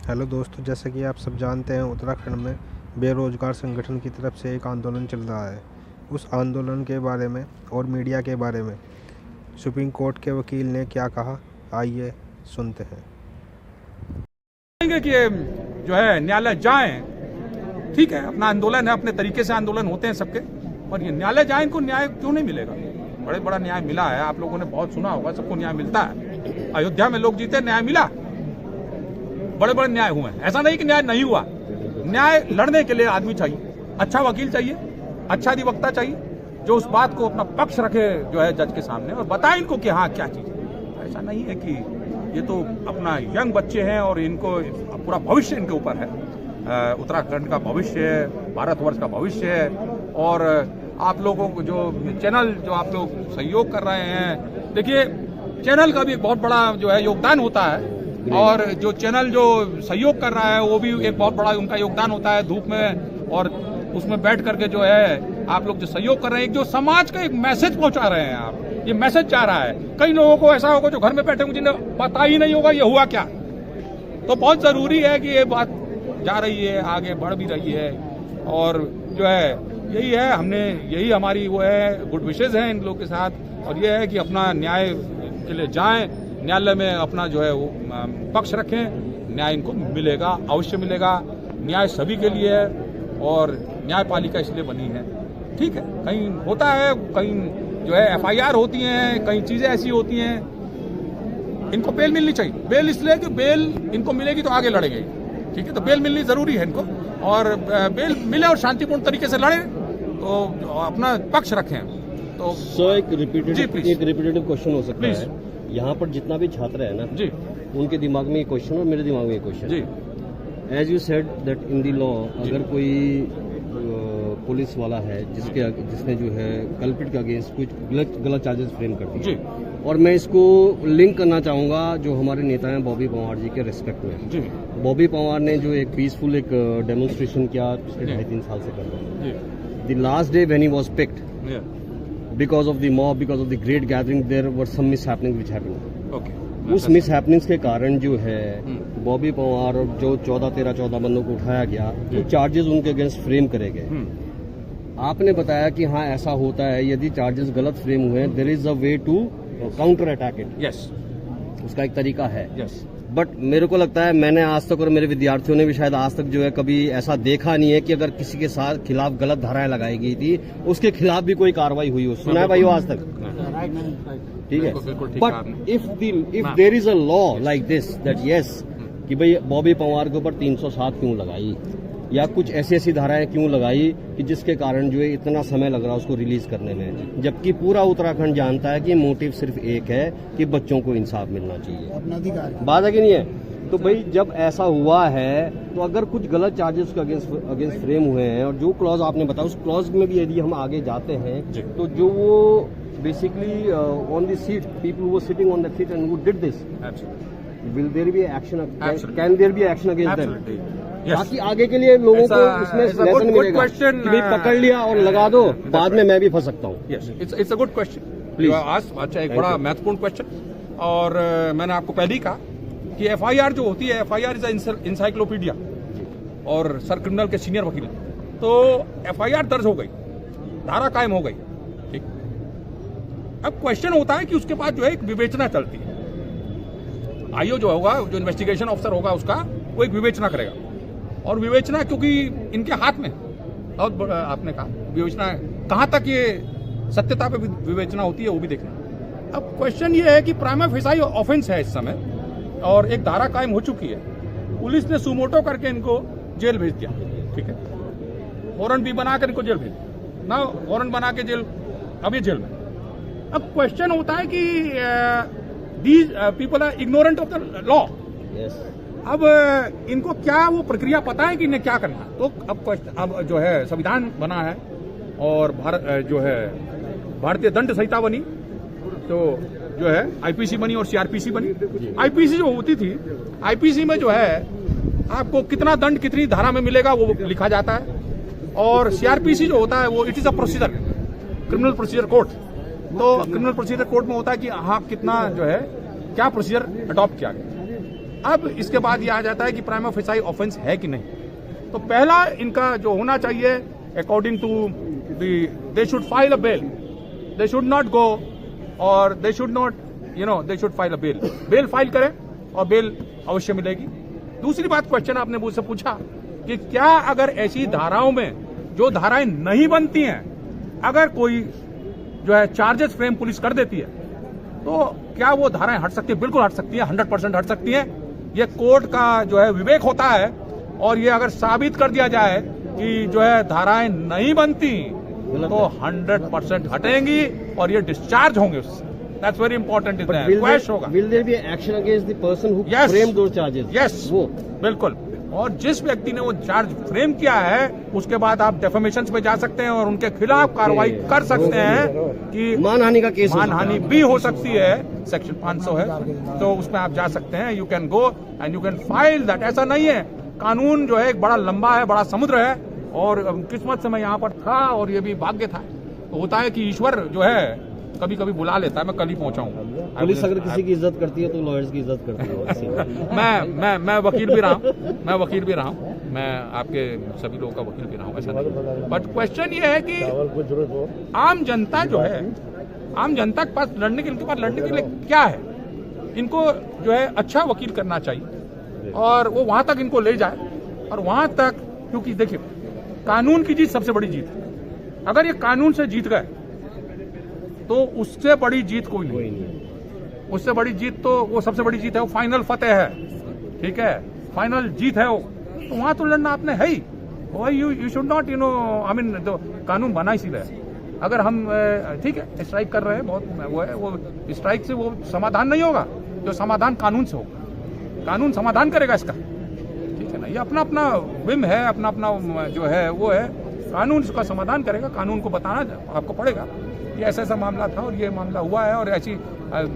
Hello दोस्तों, जैसे कि आप सब जानते हैं उत्तराखंड में बेरोजगार संगठन की तरफ से एक आंदोलन चल रहा है। उस आंदोलन के बारे में और मीडिया के बारे में सुप्रीम कोर्ट के वकील ने क्या कहा, आइए सुनते हैं। कि जो है न्यायालय जाएं, ठीक है, अपना आंदोलन है, अपने तरीके से आंदोलन होते हैं सबके, और ये न्यायालय जाएं, इनको न्याय क्यों नहीं मिलेगा? बड़े बड़ा न्याय मिला है, आप लोगों ने बहुत सुना होगा, सबको न्याय मिलता है। अयोध्या में लोग जीते, न्याय मिला, बड़े बड़े न्याय हुए। ऐसा नहीं कि न्याय नहीं हुआ। न्याय लड़ने के लिए आदमी चाहिए, अच्छा वकील चाहिए, अच्छा अधिवक्ता चाहिए, जो उस बात को अपना पक्ष रखे जो है जज के सामने और बताए इनको कि हाँ क्या चीज है। ऐसा नहीं है कि ये तो अपना यंग बच्चे हैं और इनको पूरा भविष्य इनके ऊपर है। उत्तराखंड का भविष्य है, भारतवर्ष का भविष्य है। और आप लोगों को जो चैनल जो आप लोग सहयोग कर रहे हैं, देखिए चैनल का भी एक बहुत बड़ा जो है योगदान होता है, और जो चैनल जो सहयोग कर रहा है वो भी एक बहुत बड़ा उनका योगदान होता है धूप में, और उसमें बैठ करके जो है आप लोग जो सहयोग कर रहे हैं, जो समाज का एक मैसेज पहुंचा रहे हैं आप, ये मैसेज जा रहा है। कई लोगों को ऐसा होगा जो घर में बैठे होंगे जिन्हें पता ही नहीं होगा ये हुआ क्या। तो बहुत जरूरी है कि ये बात जा रही है, आगे बढ़ भी रही है, और जो है यही है, हमने यही हमारी वो है गुड विशेज है इन लोगों के साथ, और ये है कि अपना न्याय के लिए जाएं, न्यायालय में अपना जो है वो पक्ष रखें, न्याय इनको मिलेगा, अवश्य मिलेगा। न्याय सभी के लिए है और न्यायपालिका इसलिए बनी है, ठीक है। कहीं होता है, कहीं जो है FIR होती हैं, कई चीजें ऐसी होती हैं, इनको बेल मिलनी चाहिए। बेल इसलिए कि बेल इनको मिलेगी तो आगे लड़ेंगे, ठीक है। तो बेल मिलनी जरूरी है इनको, और बेल मिले और शांतिपूर्ण तरीके से लड़े, तो अपना पक्ष रखें। तो एक रिपीटेटिव क्वेश्चन हो सकता है यहाँ पर, जितना भी छात्र है ना जी, उनके दिमाग में ये क्वेश्चन और मेरे दिमाग में ये क्वेश्चन जी। As you said that in the law, अगर कोई पुलिस वाला है जिसने जो है कल्प्रिट के अगेंस्ट कुछ गलत चार्जेस फ्रेम कर दिए, और मैं इसको लिंक करना चाहूंगा जो हमारे नेता हैं बॉबी पंवार जी के रिस्पेक्ट में जी। बॉबी पंवार ने जो एक पीसफुल एक डेमोन्स्ट्रेशन किया पिछले 2.5-3 साल से कर रहे हैं। The last day when he was picked, because of the mob, because of the great gathering, there were some mishappenings which happened. Okay. उस मिसहैपनिंग्स के कारण जो है बॉबी पंवार और जो 14 बंदों को उठाया गया, वो चार्जेस उनके अगेंस्ट फ्रेम करे गए। आपने बताया कि हाँ ऐसा होता है, यदि चार्जेस गलत फ्रेम हुए, there is a way to counter attack it. Yes, उसका एक तरीका है। यस। बट मेरे को लगता है, मैंने आज तक और मेरे विद्यार्थियों ने भी शायद आज तक जो है कभी ऐसा देखा नहीं है कि अगर किसी के साथ खिलाफ गलत धाराएं लगाई गई थी उसके खिलाफ भी कोई कार्रवाई हुई हो। सुना है भाई आज तक? ठीक है। But if there is a law like this that yes कि भाई बॉबी पंवार के ऊपर 307 क्यों लगाई, या कुछ ऐसी धाराएं क्यों लगाई कि जिसके कारण जो है इतना समय लग रहा है उसको रिलीज करने में, जबकि पूरा उत्तराखंड जानता है कि मोटिव सिर्फ एक है कि बच्चों को इंसाफ मिलना चाहिए, अपना अधिकार। बात है कि नहीं है? तो भाई जब ऐसा हुआ है, तो अगर कुछ गलत चार्जेस के अगेंस्ट फ्रेम हुए हैं, और जो क्लॉज आपने बताया उस क्लॉज में भी यदि हम आगे जाते हैं, तो जो वो basically on the seat people who were sitting on the seat and who did this, will there be action, can there be action against them, ताकि आगे के लिए लोगों को इसमें लेसन मिलेगा कि भाई पकड़ लिया और लगा दो, बाद में मैं भी फंस सकता हूँ। It's a good question you asked. अच्छा, एक बड़ा महत्वपूर्ण क्वेश्चन, और मैंने आपको पहले ही कहा कि FIR जो होती है, FIR इज इंसाइक्लोपीडिया, और सर क्रिमिनल के सीनियर वकील, तो FIR दर्ज हो गई, धारा कायम हो गई, ठीक। अब क्वेश्चन होता है कि उसके बाद जो है एक विवेचना चलती है। IO जो होगा, जो इन्वेस्टिगेशन ऑफिसर होगा, उसका वो एक विवेचना करेगा, और विवेचना क्योंकि इनके हाथ में, और आपने कहा विवेचना कहां तक ये सत्यता पे विवेचना होती है वो भी देखना। अब क्वेश्चन ये है कि प्राइमा फेसाई ऑफेंस है इस समय, और एक धारा कायम हो चुकी है, पुलिस ने सुमोटो करके इनको जेल भेज दिया, ठीक है। वारंट भी बनाकर इनको जेल भेज दिया ना, वारंट बना के जेल, अब ये जेल में। अब क्वेश्चन होता है कि these people are ignorant of the law. अब इनको क्या वो प्रक्रिया पता है कि इन्हें क्या करना है? तो अब जो है संविधान बना है, और भारत जो है भारतीय दंड संहिता बनी, तो जो है IPC बनी और CRPC बनी। IPC जो होती थी, IPC में जो है आपको कितना दंड कितनी धारा में मिलेगा वो लिखा जाता है, और CRPC जो होता है वो it is a procedure, criminal procedure code. तो क्रिमिनल प्रोसीजर कोड में होता है कि हाँ कितना जो है क्या प्रोसीजर अडॉप्ट किया गया। अब इसके बाद ये आ जाता है कि प्राइमा फेसाई ऑफेंस है कि नहीं। तो पहला इनका जो होना चाहिए according to they should file a bail, they should not go और they should not they should file a bail file करें और बेल अवश्य मिलेगी। दूसरी बात, क्वेश्चन आपने मुझसे पूछा कि क्या अगर ऐसी धाराओं में जो धाराएं नहीं बनती हैं, अगर कोई जो है चार्जेस फ्रेम पुलिस कर देती है तो क्या वो धाराएं हट सकती है? बिल्कुल हट सकती है, 100% हट सकती है। ये कोर्ट का जो है विवेक होता है और ये अगर साबित कर दिया जाए कि जो है धाराएं नहीं बनती तो 100% हटेंगी और ये डिस्चार्ज होंगे उससे। That's very important. क्वेश्चन होगा। Will there be action against the person who framed those charges? Yes, वो बिल्कुल। और जिस व्यक्ति ने वो चार्ज फ्रेम किया है उसके बाद आप डेफेमेशन पे जा सकते हैं और उनके खिलाफ कार्रवाई कर सकते हैं कि मानहानि का केस, मानहानि भी हो सकती है, सेक्शन 500 है, तो उसमें आप जा सकते हैं। You can go and you can file that. ऐसा नहीं है, कानून जो है एक बड़ा लंबा है, बड़ा समुद्र है और किस्मत से मैं यहाँ पर था और ये भी भाग्य था। तो होता है कि ईश्वर जो है कभी कभी बुला लेता है, मैं कल ही पहुंचाऊंगा। पुलिस अगर किसी की इज्जत करती है तो लॉयर्स की इज्जत करती है। मैं वकील भी रहा हूँ, मैं आपके सभी लोगों का वकील भी रहा हूँ, ऐसा नहीं। बट क्वेश्चन ये है कि आम जनता जो है, आम जनता के पास लड़ने के लिए क्या है? इनको जो है अच्छा वकील करना चाहिए और वो वहां तक इनको ले जाए और वहां तक, क्योंकि देखिए कानून की जीत सबसे बड़ी जीत है। अगर ये कानून से जीत गए तो उससे बड़ी जीत कोई नहीं। उससे बड़ी जीत तो वो सबसे बड़ी जीत है, वो फाइनल फतेह है, ठीक है, फाइनल जीत है वो। तो वहां तो लड़ना आपने है ही। You should not I mean तो कानून बना इसीलिए। अगर हम ठीक है स्ट्राइक कर रहे हैं, बहुत वो है, वो स्ट्राइक से वो समाधान नहीं होगा, जो समाधान कानून से होगा, कानून समाधान करेगा इसका, ठीक है ना। ये अपना अपना विम है, अपना अपना जो है वो है, कानून इसका समाधान करेगा। कानून को बताना आपको पड़ेगा ये ऐसा ऐसा मामला था और ये मामला हुआ है और ऐसी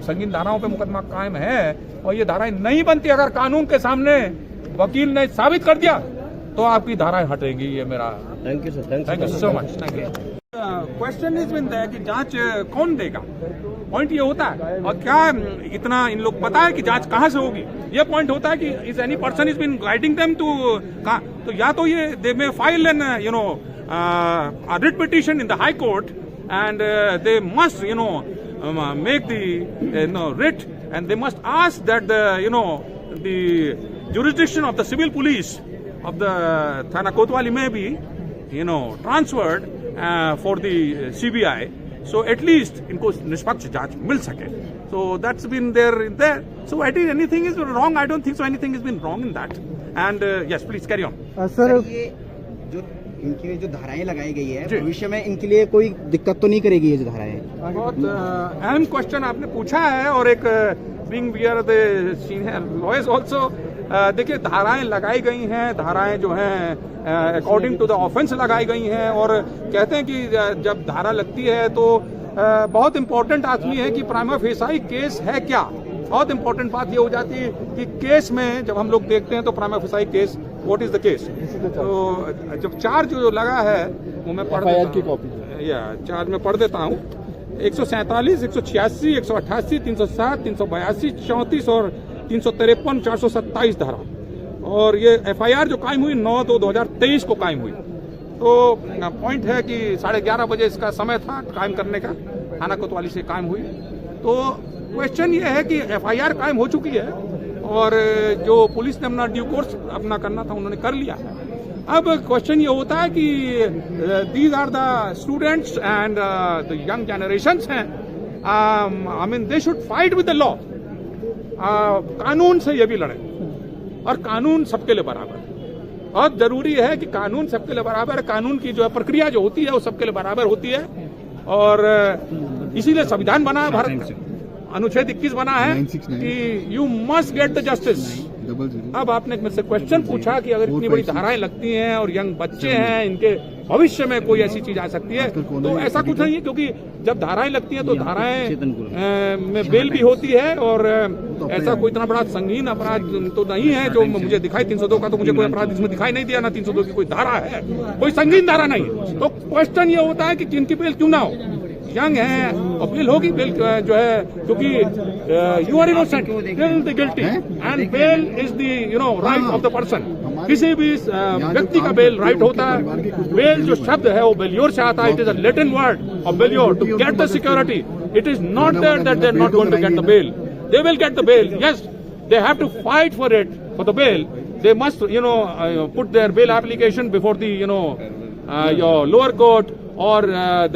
संगीन धाराओं पे मुकदमा कायम है और ये धाराएं नहीं बनती। अगर कानून के सामने वकील ने साबित कर दिया तो आपकी धाराएं हटेंगी। ये मेरा thank you sir, thank you so much, thank you. Question is been है कि जांच कौन देगा, पॉइंट ये होता है। और क्या इतना इन लोग पता है कि जांच कहाँ से होगी? ये पॉइंट होता है कि is any person is been guiding them to कहाँ, तो या तो ये they may file a writ petition in the high court and they must make the writ and they must ask that the jurisdiction of the civil police of the Thana Kotwali may be transferred for the CBI, so at least inko निष्पक्ष जांच मिल सके. So that's been there. So I think anything is wrong, I don't think so anything has been wrong in that. And yes, please carry on. Sir, ये जो इनकी जो धाराएं लगाई गई है भविष्य में इनके लिए कोई दिक्कत तो नहीं करेगी ये जो धाराएं? बहुत अहम क्वेश्चन आपने पूछा है और एक being we are the senior lawyers also, देखिए धाराएं लगाई गई हैं, धाराएं जो हैं अकॉर्डिंग टू द ऑफेंस लगाई गई हैं और कहते हैं कि जब धारा लगती है तो बहुत इंपॉर्टेंट आदमी है कि प्राइमा फेसाई केस है क्या। बहुत इंपॉर्टेंट बात ये हो जाती है कि केस में जब हम लोग देखते हैं तो prima facie case what is the case. तो जब चार्ज जो लगा है वो मैं पढ़ देता हूं, या चार्ज में पढ़ देता हूं 147, 186, 188, 307, 382, 34 और 353, 427 धारा और ये FIR जो कायम हुई 9/2/2023 को कायम हुई। तो पॉइंट है कि 11:30 बजे इसका समय था कायम करने का, थाना कोतवाली से कायम हुई। तो क्वेश्चन ये है कि FIR कायम हो चुकी है और जो पुलिस ने अपना ड्यू कोर्स अपना करना था उन्होंने कर लिया है। अब क्वेश्चन ये होता है कि these are the students and the young generations हैं, I mean they should fight with the law. कानून से ये भी लड़े और कानून सबके लिए बराबर है। बहुत जरूरी है कि कानून सबके लिए बराबर है, कानून की जो है प्रक्रिया जो होती है वो सबके लिए बराबर होती है और इसीलिए संविधान बना है भारत का, अनुच्छेद 21 बना है कि you must get the justice. अब आपने मेरे से क्वेश्चन पूछा कि अगर इतनी बड़ी धाराएं लगती हैं और यंग बच्चे हैं, इनके भविष्य में कोई ऐसी चीज आ सकती है, तो ऐसा कुछ नहीं है क्योंकि जब धाराएं लगती हैं तो धाराएं में बेल भी होती है और ऐसा कोई इतना बड़ा संगीन अपराध तो नहीं है जो मुझे दिखाई। 302 का तो मुझे कोई अपराध इसमें दिखाई नहीं दिया, ना 302 की कोई धारा है, कोई संगीन धारा नहीं। तो क्वेश्चन ये होता है कि जिनकी बेल क्यों ना हो, यंग हैं और बेल होगी। बेल जो है क्योंकि you are innocent till the guilty and bail is the right of the person. किसी भी व्यक्ति का बेल राइट होता है। बेल जो शब्द है वो बेलियोर से आता है। It is a Latin word of bailior to get the security. It is not that they are not going to get the bail. They will get the bail. Yes, they have to fight for it, for the bail. They must put their bail application before the your lower court, or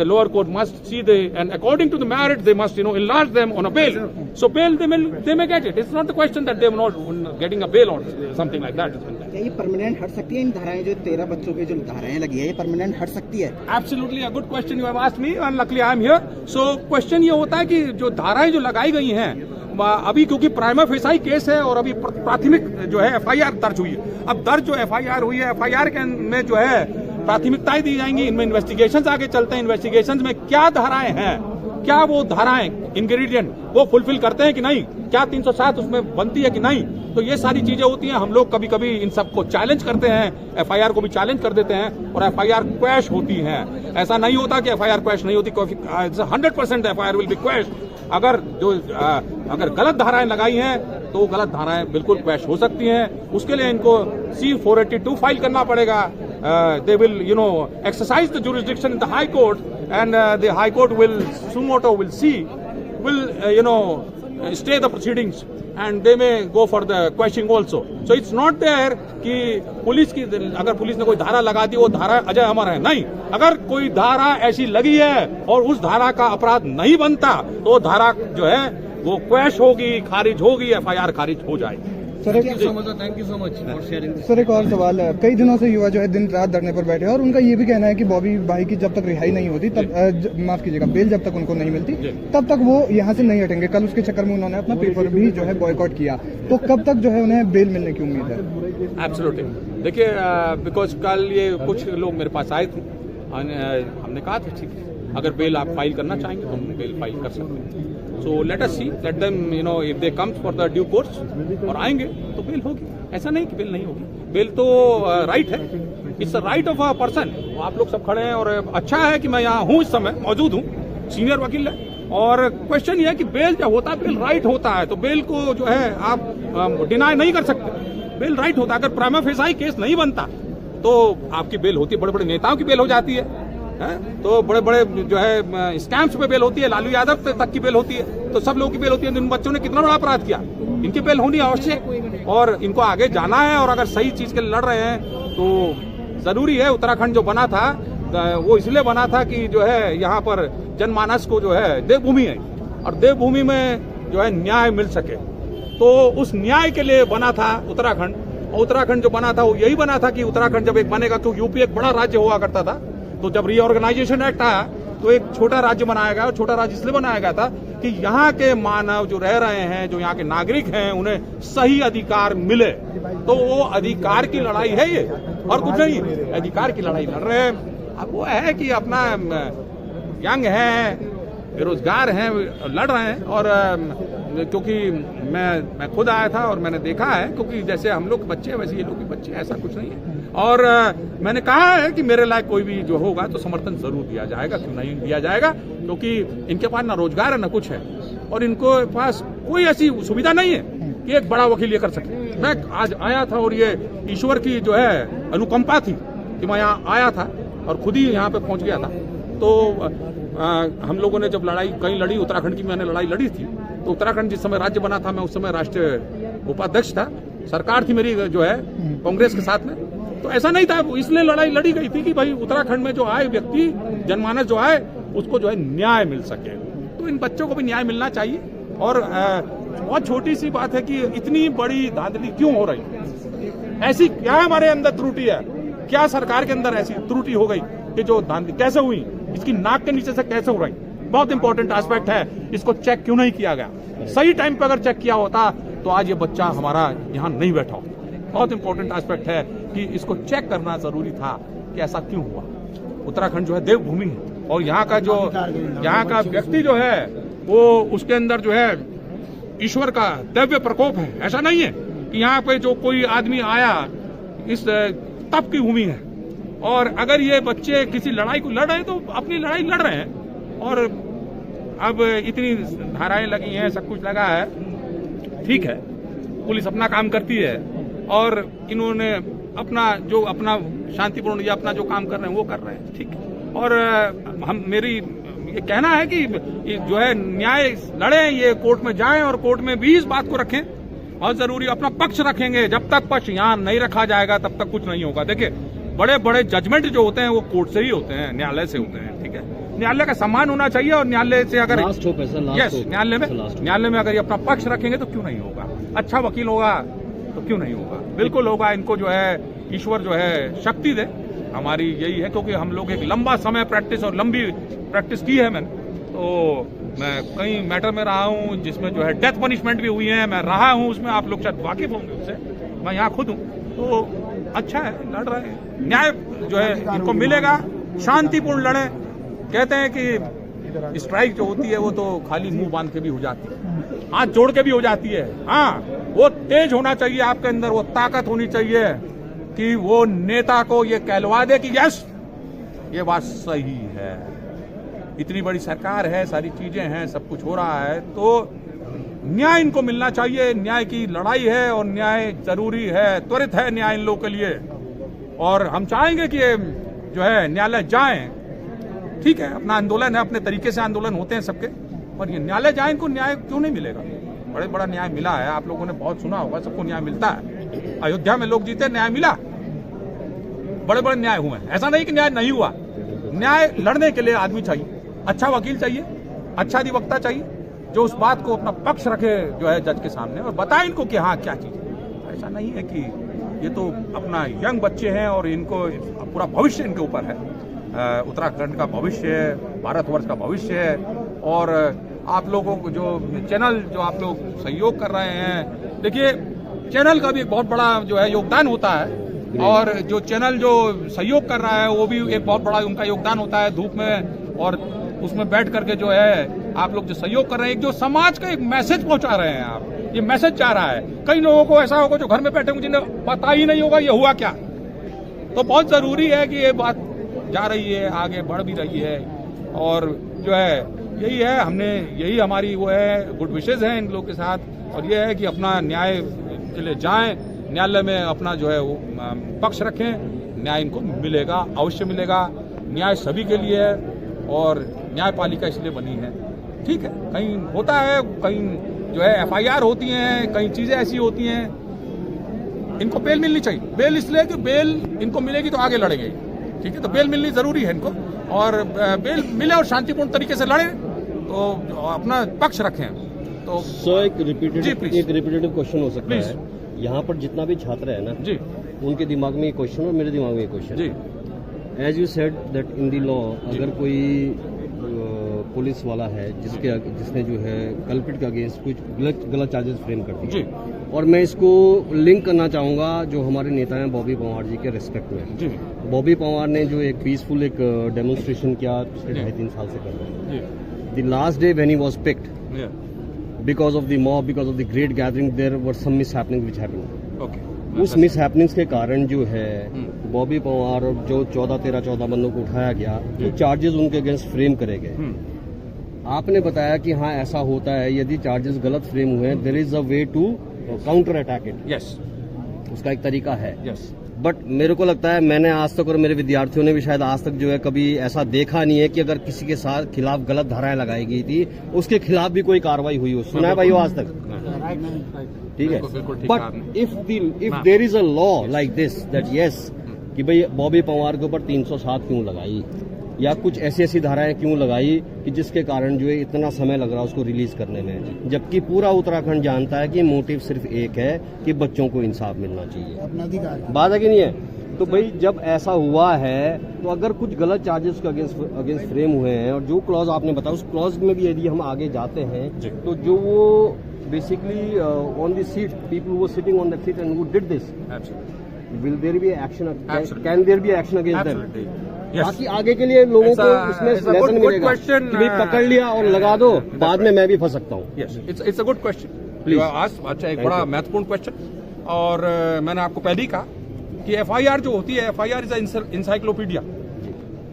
the lower court must see and according to the merit they must enlarge them on a bail. So bail they may get it. It's not the question that they are not getting a bail or something like that. क्या ये permanent हट सकती है? इन धाराएं जो 13 बच्चों के जो धाराएं लगी है, ये परमानेंट हट सकती है? Absolutely a good question you have asked me and luckily I am here. So question ये होता है कि जो धाराएं जो लगाई गई हैं अभी, क्योंकि प्राइमा फेसाई केस है और अभी प्राथमिक जो है एफआईआर दर्ज हुई है। अब दर्ज जो एफआईआर हुई है, एफआईआर के में जो है प्राथमिकताएं दी जाएंगी। इनमें इन्वेस्टिगेशंस आगे चलते हैं। इन्वेस्टिगेशंस में क्या धाराएं हैं, क्या वो धाराएं इंग्रेडिएंट वो फुलफिल करते हैं कि नहीं, क्या 307 उसमें बनती है कि नहीं। तो ये सारी चीजें होती हैं। हम लोग कभी कभी इन सबको चैलेंज करते हैं, एफआईआर को भी चैलेंज कर देते हैं और एफआईआर क्वैश होती है। ऐसा नहीं होता कि एफआईआर क्वैश नहीं होती। 100% एफआईआर विल बी क्वैश। अगर गलत धाराएं लगाई हैं तो गलत धाराएं बिल्कुल क्वैश हो सकती हैं। उसके लिए इनको C-482 फाइल करना पड़ेगा। They will exercise the jurisdiction in the high court, and the high court will stay the proceedings, and they may go for the quashing also. So it's not there कि अगर police ने कोई धारा लगा दी वो धारा अजय अमर है, नहीं। अगर कोई धारा ऐसी लगी है और उस धारा का अपराध नहीं बनता तो धारा जो है वो क्वैश होगी, खारिज होगी, एफआईआर खारिज हो जाएगी। Sir thank you so much for sharing. Sir एक और सवाल है, कई दिनों से युवा जो है दिन रात धरने पर बैठे हैं और उनका ये भी कहना है कि बॉबी भाई की जब तक रिहाई नहीं होती तब माफ कीजिएगा बेल जब तक उनको नहीं मिलती तब तक वो यहाँ से नहीं हटेंगे। कल उसके चक्कर में उन्होंने अपना पेपर भी जो है बॉयकॉट किया, तो कब तक जो है उन्हें बेल मिलने की उम्मीद है? एब्सोल्युटली। देखिए बिकॉज कल ये कुछ लोग मेरे पास आए थे, हमने कहा था ठीक है अगर बेल आप फाइल करना चाहेंगे तो हम बेल फाइल कर सकते हैं। So let us see, let them if they comes for the due course और आएंगे तो बेल होगी। ऐसा नहीं कि बेल नहीं होगी। बेल तो राइट है, it's a right of a person. आप लोग सब खड़े हैं और अच्छा है कि मैं यहाँ हूँ, इस समय मौजूद हूँ, सीनियर वकील है। और क्वेश्चन ये है कि बेल जब होता है, बेल राइट होता है तो बेल को जो है आप डिनाई नहीं कर सकते। बेल राइट होता है। अगर प्राइमा फेसाई केस नहीं बनता तो आपकी बेल होती है, बड़े बड़े नेताओं की बेल हो जाती है, तो बड़े बड़े जो है स्टैंप्स पे बेल होती है, लालू यादव तक की बेल होती है, तो सब लोगों की बेल होती है। इन बच्चों ने कितना बड़ा अपराध किया, इनकी बेल होनी आवश्यक और इनको आगे जाना है। और अगर सही चीज के लिए लड़ रहे हैं तो जरूरी है। उत्तराखंड जो बना था वो इसलिए बना था कि जो है यहाँ पर जनमानस को जो है देवभूमि है और देवभूमि में जो है न्याय मिल सके, तो उस न्याय के लिए बना था उत्तराखंड। और उत्तराखंड जो बना था वो यही बना था कि उत्तराखंड जब एक बनेगा, क्योंकि यूपी एक बड़ा राज्य हुआ करता था, तो जब रीऑर्गेनाइजेशन एक्ट आया तो एक छोटा राज्य बनाया गया। और छोटा राज्य इसलिए बनाया गया था कि यहाँ के मानव जो रह रहे हैं, जो यहाँ के नागरिक हैं, उन्हें सही अधिकार मिले। तो वो अधिकार की लड़ाई है ये, और कुछ नहीं, अधिकार की लड़ाई लड़ रहे हैं। अब वो है कि अपना यंग है, बेरोजगार हैं, लड़ रहे हैं। और क्योंकि मैं खुद आया था और मैंने देखा है, क्योंकि जैसे हम लोग बच्चे हैं वैसे ये लोग भी बच्चे, ऐसा कुछ नहीं है। और मैंने कहा है कि मेरे लायक कोई भी जो होगा तो समर्थन जरूर दिया जाएगा, क्यों नहीं दिया जाएगा, क्योंकि इनके पास ना रोजगार है ना कुछ है और इनको पास कोई ऐसी सुविधा नहीं है कि एक बड़ा वकील ये कर सके। मैं आज आया था और ये ईश्वर की जो है अनुकंपा थी कि मैं यहाँ आया था और खुद ही यहाँ पे पहुंच गया था। तो हम लोगों ने जब लड़ाई कहीं लड़ी, उत्तराखंड की मैंने लड़ाई लड़ी थी, तो उत्तराखंड जिस समय राज्य बना था, मैं उस समय राष्ट्रीय उपाध्यक्ष था, सरकार थी मेरी जो है कांग्रेस के साथ में। तो ऐसा नहीं था, इसलिए लड़ाई लड़ी गई थी कि भाई उत्तराखंड में जो आए व्यक्ति, जनमानस जो आए, उसको जो है न्याय मिल सके। तो इन बच्चों को भी न्याय मिलना चाहिए। और बहुत छोटी सी बात है कि इतनी बड़ी धांधली क्यों हो रही, ऐसी क्या हमारे अंदर त्रुटि है, क्या सरकार के अंदर ऐसी त्रुटि हो गई कि जो धांधली कैसे हुई, इसकी नाक के नीचे से कैसे हो रही, बहुत इंपॉर्टेंट एस्पेक्ट है। इसको चेक क्यों नहीं किया गया? सही टाइम पे अगर चेक किया होता तो आज ये बच्चा हमारा यहाँ नहीं बैठा होता। बहुत इंपॉर्टेंट एस्पेक्ट है कि इसको चेक करना जरूरी था कि ऐसा क्यों हुआ। उत्तराखंड जो है देवभूमि है और यहाँ का व्यक्ति जो है वो उसके अंदर जो है ईश्वर का दिव्य प्रकोप है। ऐसा नहीं है कि यहाँ पे जो कोई आदमी आया इस तप की भूमि है। और अगर ये बच्चे किसी लड़ाई को लड़ रहे हैं तो अपनी लड़ाई लड़ रहे हैं, और अब इतनी धाराएं लगी हैं, सब कुछ लगा है, ठीक है, पुलिस अपना काम करती है और इन्होंने अपना शांतिपूर्ण या अपना जो काम कर रहे हैं वो कर रहे हैं, ठीक है। और मेरी ये कहना है कि जो है न्याय लड़ें, ये कोर्ट में जाएं और कोर्ट में भी इस बात को रखें, बहुत जरूरी अपना पक्ष रखेंगे। जब तक पक्ष यहाँ नहीं रखा जाएगा तब तक कुछ नहीं होगा। देखिए, बड़े बड़े जजमेंट जो होते हैं वो कोर्ट से ही होते हैं, न्यायालय से होते हैं, ठीक है। न्यायालय का सम्मान होना चाहिए और न्यायालय से अगर न्यायालय में अगर ये अपना पक्ष रखेंगे तो क्यों नहीं होगा। अच्छा वकील होगा तो क्यों नहीं होगा, बिल्कुल होगा। इनको जो है ईश्वर जो है शक्ति दे, हमारी यही है, क्योंकि हम लोग एक लंबा समय प्रैक्टिस और लंबी प्रैक्टिस की है मैंने। तो मैं कई मैटर में रहा हूँ जिसमें जो है डेथ पनिशमेंट भी हुई है, मैं रहा हूँ उसमें, आप लोग शायद वाकिफ होंगे उससे, मैं यहाँ खुद हूँ। तो अच्छा है, लड़ रहे हैं, न्याय जो है इनको मिलेगा, शांतिपूर्ण लड़े। कहते हैं कि स्ट्राइक जो होती है वो तो खाली मुंह बांध के भी हो जाती है, हाथ जोड़ के भी हो जाती है। हाँ, वो तेज होना चाहिए आपके अंदर, वो ताकत होनी चाहिए कि वो नेता को ये कहलवा दे कि यस ये बात सही है, इतनी बड़ी सरकार है, सारी चीजें हैं, सब कुछ हो रहा है, तो न्याय इनको मिलना चाहिए। न्याय की लड़ाई है और न्याय जरूरी है, त्वरित है न्याय इन लोगों के लिए। और हम चाहेंगे कि जो है न्यायालय जाएं, ठीक है, अपना आंदोलन है, अपने तरीके से आंदोलन होते हैं सबके, और ये न्यायालय जाएं, इनको न्याय क्यों नहीं मिलेगा। बड़े बड़ा न्याय मिला है, आप लोगों ने बहुत सुना होगा, सबको न्याय मिलता है। अयोध्या में लोग जीते, न्याय मिला, बड़े बड़े न्याय हुए, ऐसा नहीं कि न्याय नहीं हुआ। न्याय लड़ने के लिए आदमी चाहिए, अच्छा वकील चाहिए, अच्छा अधिवक्ता चाहिए, जो उस बात को अपना पक्ष रखे जो है जज के सामने और बताए इनको कि हाँ क्या चीज है। ऐसा नहीं है कि ये तो अपना यंग बच्चे हैं और इनको पूरा भविष्य इनके ऊपर है, उत्तराखंड का भविष्य है, भारतवर्ष का भविष्य है। और आप लोगों को जो चैनल जो आप लोग सहयोग कर रहे हैं, देखिए चैनल का भी एक बहुत बड़ा जो है योगदान होता है, और जो चैनल जो सहयोग कर रहा है वो भी एक बहुत बड़ा उनका योगदान होता है धूप में, और उसमें बैठ करके जो है आप लोग जो सहयोग कर रहे हैं, जो समाज का एक मैसेज पहुंचा रहे हैं आप, ये मैसेज जा रहा है। कई लोगों को ऐसा होगा जो घर में बैठे होंगे जिन्हें पता ही नहीं होगा ये हुआ क्या, तो बहुत जरूरी है कि ये बात जा रही है, आगे बढ़ भी रही है। और जो है यही है, हमने यही हमारी वो है गुड विशेज है इन लोगों के साथ, और ये है कि अपना न्याय के लिए जाएं, न्यायालय में अपना जो है वो पक्ष रखें, न्याय इनको मिलेगा, अवश्य मिलेगा। न्याय सभी के लिए है और न्यायपालिका इसलिए बनी है, ठीक है। कहीं होता है, कहीं जो है FIR होती हैं, कई चीजें ऐसी होती हैं, इनको बेल मिलनी चाहिए। बेल इसलिए कि बेल इनको मिलेगी तो आगे लड़ेंगे, ठीक है, तो बेल मिलनी जरूरी है इनको, और बेल मिले और शांतिपूर्ण तरीके से लड़ें, तो अपना पक्ष रखें। तो एक रिपीटेटिव क्वेश्चन हो सकता है, यहाँ पर जितना भी छात्र है ना जी, उनके दिमाग में ये क्वेश्चन और मेरे दिमाग में ये क्वेश्चन जी, as you said that in the law, अगर कोई पुलिस वाला है जिसने जो है कल्प्रिट के अगेंस्ट कुछ गलत चार्जेस फ्रेम कर दिए, और मैं इसको लिंक करना चाहूंगा जो हमारे नेता हैं बॉबी पंवार जी के रिस्पेक्ट में। जी, बॉबी पंवार ने जो एक पीसफुल एक डेमोन्स्ट्रेशन किया पिछले 2.5-3 साल से कर रहे हैं। The last day when he was picked, because of the mob, because of the great gathering, there were some mishappenings which happened. Okay. उस मिसहैपनिंग्स के कारण जो है बॉबी पंवार और जो 14 बंदों को उठाया गया, जो चार्जेस उनके अगेंस्ट फ्रेम करे गए, आपने बताया कि हाँ ऐसा होता है, यदि चार्जेस गलत फ्रेम हुए, there is a way to counter attack it. Yes, उसका एक तरीका है। यस, बट मेरे को लगता है, मैंने आज तक और मेरे विद्यार्थियों ने भी शायद आज तक जो है कभी ऐसा देखा नहीं है कि अगर किसी के साथ खिलाफ गलत धाराएं लगाई गई थी उसके खिलाफ भी कोई कार्रवाई हुई हो। सुना है भाई आज तक? ठीक है, but if there is a law like this that yes कि भाई बॉबी पंवार के ऊपर 307 क्यों लगाई, या कुछ ऐसी धाराएं क्यों लगाई कि जिसके कारण जो है इतना समय लग रहा है उसको रिलीज करने में, जबकि पूरा उत्तराखंड जानता है कि मोटिव सिर्फ एक है कि बच्चों को इंसाफ मिलना चाहिए, अपना अधिकार, बात है कि नहीं है। तो भाई जब ऐसा हुआ है तो अगर कुछ गलत चार्जेस के अगेंस्ट फ्रेम हुए हैं, और जो क्लॉज आपने बताया उस क्लॉज में भी यदि हम आगे जाते हैं तो जो वो basically on the seat people वो sitting on the seat and वो did this, will there be action, can there be action against them? बाकी आगे के लिए लोगों को इसमें लेसन मिलेगा कि भाई पकड़ लिया और लगा दो, बाद में मैं भी फंस सकता हूँ। It's a good question you asked. अच्छा, एक बड़ा महत्वपूर्ण क्वेश्चन। और मैंने आपको पहले ही कहा कि FIR जो होती है, FIR इज इंसाइक्लोपीडिया,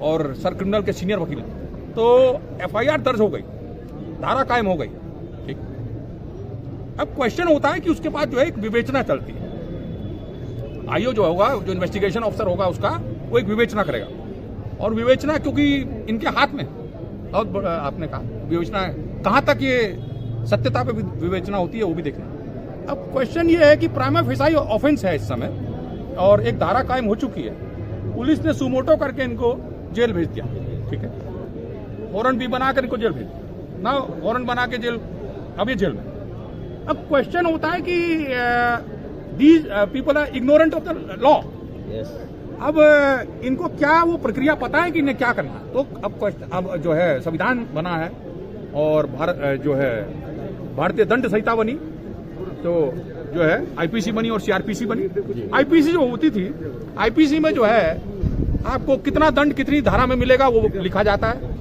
और सर क्रिमिनल के सीनियर वकील हैं, तो FIR दर्ज हो गई, धारा कायम हो गई, ठीक। अब क्वेश्चन होता है कि उसके बाद जो है एक विवेचना चलती है। आईओ जो होगा, जो इन्वेस्टिगेशन ऑफिसर होगा उसका, वो एक विवेचना करेगा। और विवेचना क्योंकि इनके हाथ में, बहुत आपने कहा विवेचना कहाँ तक ये सत्यता पे विवेचना होती है वो भी देखना। अब क्वेश्चन ये है कि प्राइमा फेसाई ऑफेंस है इस समय और एक धारा कायम हो चुकी है। पुलिस ने सुमोटो करके इनको जेल भेज दिया, ठीक है, वारंट भी बनाकर इनको जेल भेज दिया ना, वारंट बना के जेल, अब ये जेल में। अब क्वेश्चन होता है कि these people are ignorant of the law. अब इनको क्या वो प्रक्रिया पता है कि इन्हें क्या करना है? तो अब क्वेश्चन, अब जो है संविधान बना है और भारत जो है भारतीय दंड संहिता बनी, तो जो है IPC बनी और CRPC बनी। IPC जो होती थी, IPC में जो है आपको कितना दंड कितनी धारा में मिलेगा वो लिखा जाता है,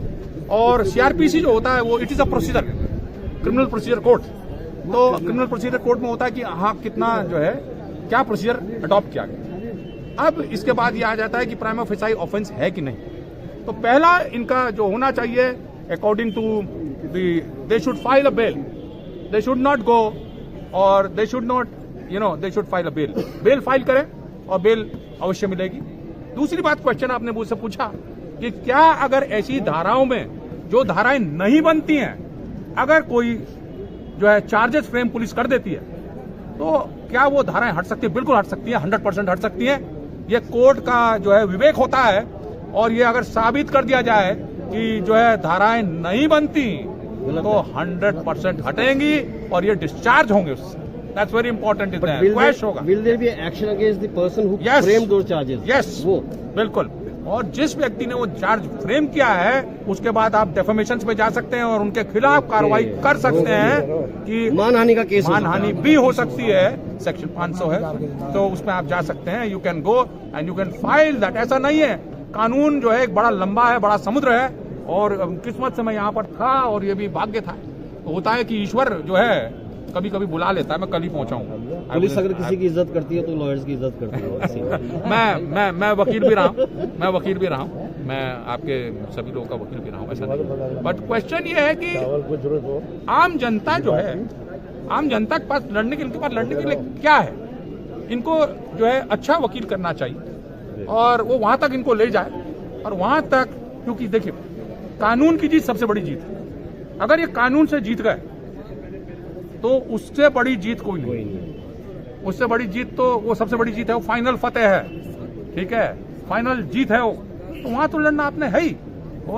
और CRPC जो होता है वो it is a procedure, criminal procedure code. तो क्रिमिनल प्रोसीजर कोड में होता है कि हाँ कितना जो है क्या प्रोसीजर अडॉप्ट किया गया। अब इसके बाद ये आ जाता है कि प्राइमा फेसाई ऑफेंस है कि नहीं। तो पहला इनका जो होना चाहिए according to they should file a bail, they should not go और they should not they should file a bail, bail file करें और बेल अवश्य मिलेगी। दूसरी बात, क्वेश्चन आपने मुझसे पूछा कि क्या अगर ऐसी धाराओं में जो धाराएं नहीं बनती हैं, अगर कोई जो है चार्जेस फ्रेम पुलिस कर देती है तो क्या वो धाराएं हट सकती है? बिल्कुल हट सकती है, 100% हट सकती है। ये कोर्ट का जो है विवेक होता है, और ये अगर साबित कर दिया जाए कि जो है धाराएं नहीं बनती तो 100% हटेंगी और ये डिस्चार्ज होंगे उससे। That's very important. क्वेश्चन होगा, will there be action against the person who Yes. framed those charges? Yes. वो बिल्कुल। और जिस व्यक्ति ने वो चार्ज फ्रेम किया है उसके बाद आप डेफेमेशन पे जा सकते हैं और उनके खिलाफ कार्रवाई कर सकते हैं कि मानहानि का केस हो सकता है। मानहानि भी हो सकती है, सेक्शन 500 है, तो उसमें आप जा सकते हैं। You can go and you can file that. ऐसा नहीं है, कानून जो है एक बड़ा लंबा है, बड़ा समुद्र है, और किस्मत से मैं यहाँ पर था और ये भी भाग्य था। तो होता है कि ईश्वर जो है कभी कभी बुला लेता है, मैं कल ही पहुंचाऊंगा। पुलिस अगर किसी की इज्जत करती है तो लॉयर्स की इज्जत करती है। मैं वकील भी रहा हूँ, मैं आपके सभी लोगों का वकील भी रहा हूँ, ऐसा नहीं। बट क्वेश्चन ये है कि आम जनता जो है, आम जनता के पास लड़ने के लिए क्या है? इनको जो है अच्छा वकील करना चाहिए और वो वहां तक इनको ले जाए, और वहां तक, क्योंकि देखिए कानून की जीत सबसे बड़ी जीत है। अगर ये कानून से जीत गए तो उससे बड़ी जीत कोई नहीं। उससे बड़ी जीत तो वो सबसे बड़ी जीत है, वो फाइनल फतेह है, ठीक है, फाइनल जीत है वो। तो वहां तो लड़ना आपने है ही।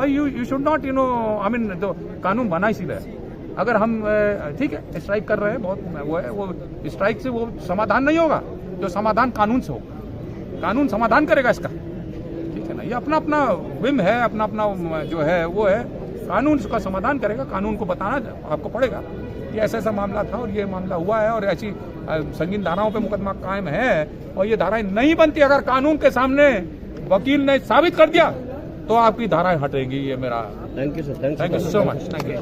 You should not I mean तो कानून बना इसीलिए। अगर हम ठीक है स्ट्राइक कर रहे हैं, बहुत वो है, वो स्ट्राइक से वो समाधान नहीं होगा, जो समाधान कानून से होगा, कानून समाधान करेगा इसका, ठीक है ना। ये अपना अपना विम है, अपना अपना जो है वो है, कानून इसका समाधान करेगा। कानून को बताना आपको पड़ेगा कि ऐसा ऐसा मामला था और ये मामला हुआ है और ऐसी संगीन धाराओं पे मुकदमा कायम है और ये धाराएं नहीं बनती। अगर कानून के सामने वकील ने साबित कर दिया तो आपकी धाराएं हटेंगी। ये मेरा thank you sir, thank you so much, thank you.